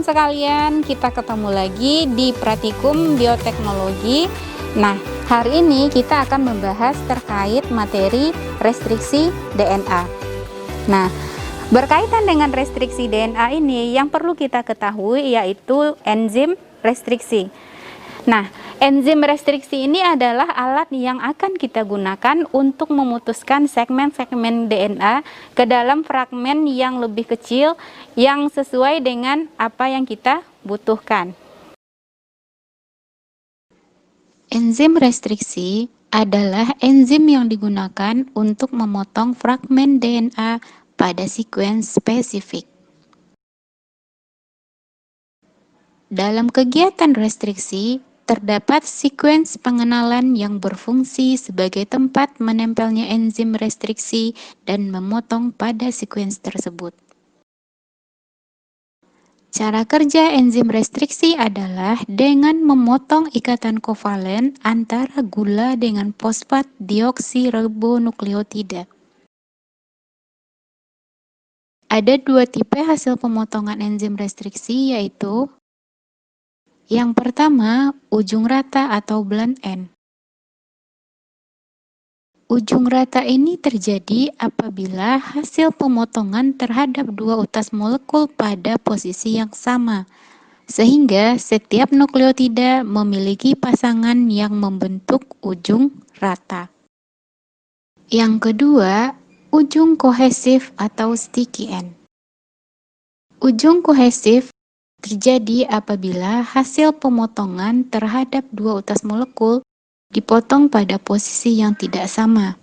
teman-teman sekalian, kita ketemu lagi di Praktikum Bioteknologi. Nah, hari ini kita akan membahas terkait materi restriksi DNA. Nah, berkaitan dengan restriksi DNA ini, yang perlu kita ketahui yaitu enzim restriksi. Nah, enzim restriksi ini adalah alat yang akan kita gunakan untuk memutuskan segmen-segmen DNA ke dalam fragmen yang lebih kecil yang sesuai dengan apa yang kita butuhkan. Enzim restriksi adalah enzim yang digunakan untuk memotong fragmen DNA pada sekuens spesifik. Dalam kegiatan restriksi, terdapat sekuens pengenalan yang berfungsi sebagai tempat menempelnya enzim restriksi dan memotong pada sekuens tersebut. Cara kerja enzim restriksi adalah dengan memotong ikatan kovalen antara gula dengan fosfat deoksiribonukleotida. Ada dua tipe hasil pemotongan enzim restriksi, yaitu yang pertama, ujung rata atau blunt end. Ujung rata ini terjadi apabila hasil pemotongan terhadap dua utas molekul pada posisi yang sama, sehingga setiap nukleotida memiliki pasangan yang membentuk ujung rata. Yang kedua, ujung kohesif atau sticky end. Ujung kohesif terjadi apabila hasil pemotongan terhadap dua utas molekul dipotong pada posisi yang tidak sama,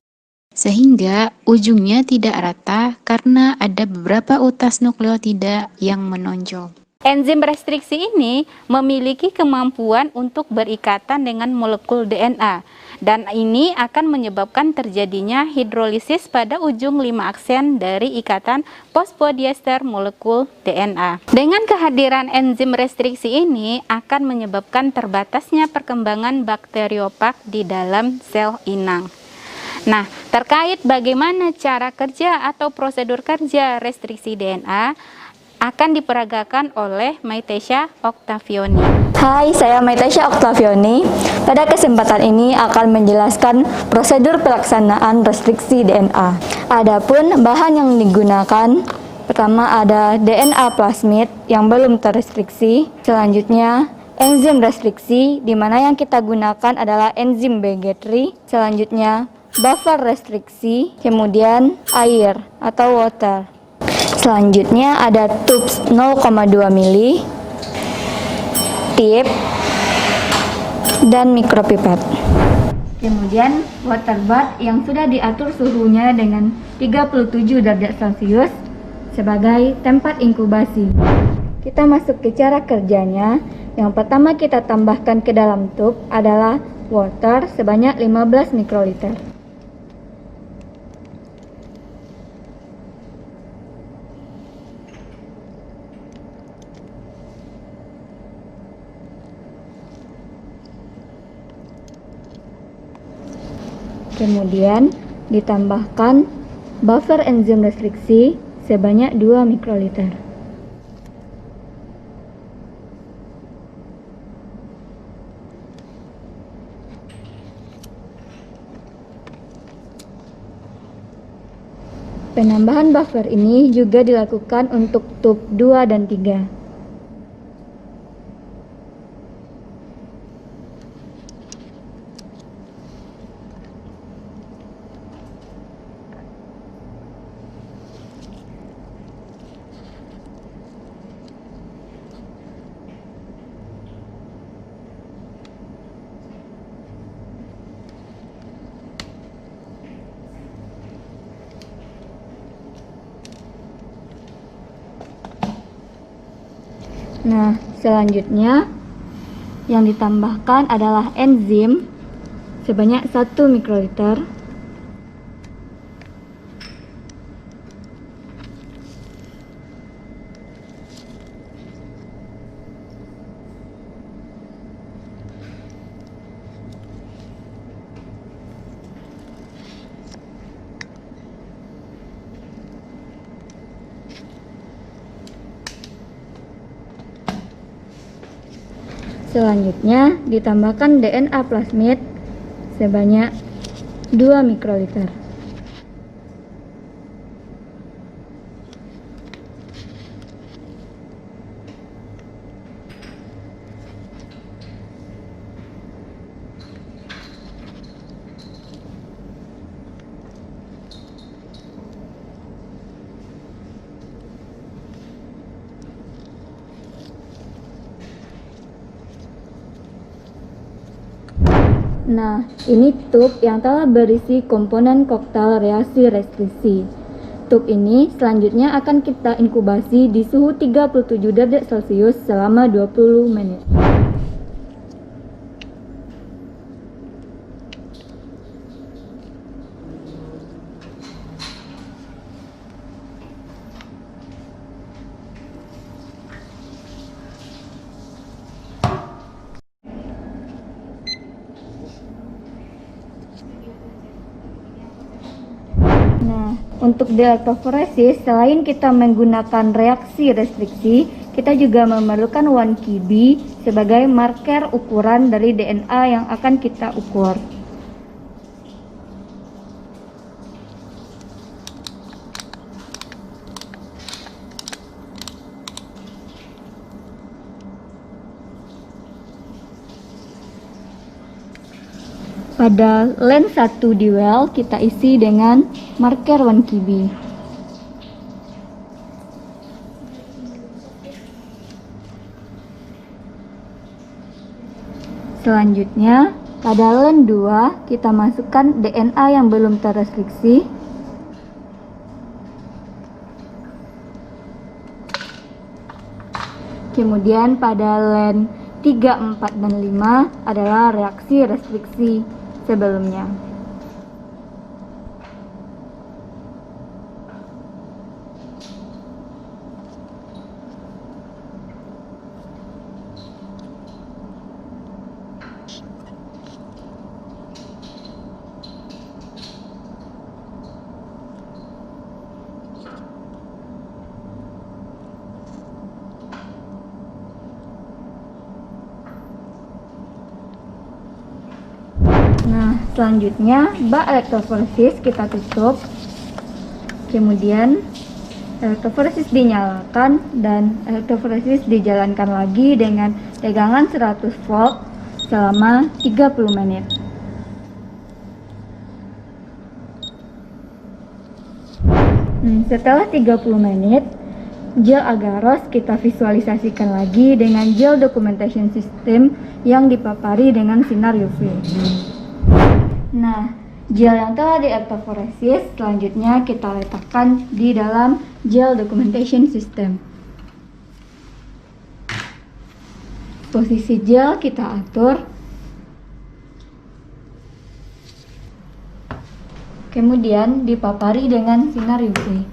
sehingga ujungnya tidak rata karena ada beberapa utas nukleotida yang menonjol. Enzim restriksi ini memiliki kemampuan untuk berikatan dengan molekul DNA, dan ini akan menyebabkan terjadinya hidrolisis pada ujung 5 aksen dari ikatan fosfodiester molekul DNA. Dengan kehadiran enzim restriksi ini akan menyebabkan terbatasnya perkembangan bakteriopak di dalam sel inang. Nah, terkait bagaimana cara kerja atau prosedur kerja restriksi DNA akan diperagakan oleh Maitesha Octavioni. Hai, saya Maitesha Octavioni. Pada kesempatan ini akan menjelaskan prosedur pelaksanaan restriksi DNA. Adapun bahan yang digunakan, pertama ada DNA plasmid yang belum terrestriksi. Selanjutnya enzim restriksi, di mana yang kita gunakan adalah enzim BG3. Selanjutnya buffer restriksi, kemudian air atau water. Selanjutnya ada tubes 0,2 mili, tip, dan mikropipet. Kemudian water bath yang sudah diatur suhunya dengan 37 derajat Celcius sebagai tempat inkubasi. Kita masuk ke cara kerjanya. Yang pertama kita tambahkan ke dalam tub adalah water sebanyak 15 mikroliter. Kemudian ditambahkan buffer enzim restriksi sebanyak 2 mikroliter. Penambahan buffer ini juga dilakukan untuk tub 2 dan 3. Nah, selanjutnya yang ditambahkan adalah enzim sebanyak 1 mikroliter. Selanjutnya, ditambahkan DNA plasmid sebanyak 2 mikroliter. Nah, ini tub yang telah berisi komponen koktail reaksi restriksi. Tub ini selanjutnya akan kita inkubasi di suhu 37 derajat Celcius selama 20 menit. Nah, untuk di elektroforesis, selain kita menggunakan reaksi restriksi, kita juga memerlukan 1 Kb sebagai marker ukuran dari DNA yang akan kita ukur. Pada lens 1 di well kita isi dengan marker 1 Kb. Selanjutnya, pada lens 2 kita masukkan DNA yang belum terrestriksi. Kemudian pada lens 3, 4, dan 5 adalah reaksi restriksi sebelumnya. Nah, selanjutnya bak elektroforesis kita tutup. Kemudian elektroforesis dinyalakan dan elektroforesis dijalankan lagi dengan tegangan 100 volt selama 30 menit. Setelah 30 menit, gel agaros kita visualisasikan lagi dengan gel documentation system yang dipapari dengan sinar UV. Nah, gel yang telah di elektroforesis selanjutnya kita letakkan di dalam gel documentation system. Posisi gel kita atur. Kemudian dipapari dengan sinar UV.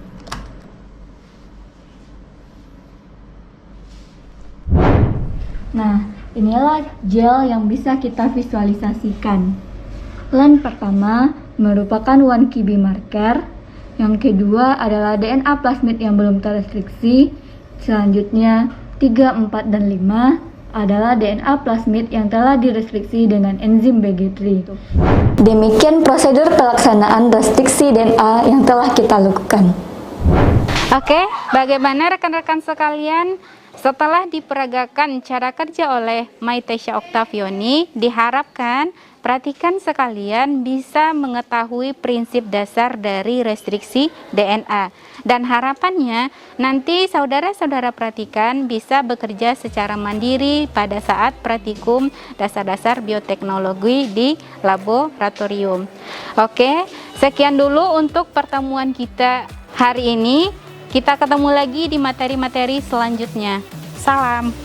Nah, inilah gel yang bisa kita visualisasikan. Lens pertama merupakan 1 Kb marker, yang kedua adalah DNA plasmid yang belum terrestriksi, selanjutnya 3, 4, dan 5 adalah DNA plasmid yang telah direstriksi dengan enzim Bg3. Demikian prosedur pelaksanaan restriksi DNA yang telah kita lakukan. Oke, bagaimana rekan-rekan sekalian? Setelah diperagakan cara kerja oleh Maitesha Octavioni, diharapkan perhatikan sekalian bisa mengetahui prinsip dasar dari restriksi DNA. Dan harapannya nanti saudara-saudara perhatikan bisa bekerja secara mandiri pada saat praktikum dasar-dasar bioteknologi di laboratorium. Oke, sekian dulu untuk pertemuan kita hari ini. Kita ketemu lagi di materi-materi selanjutnya. Salam.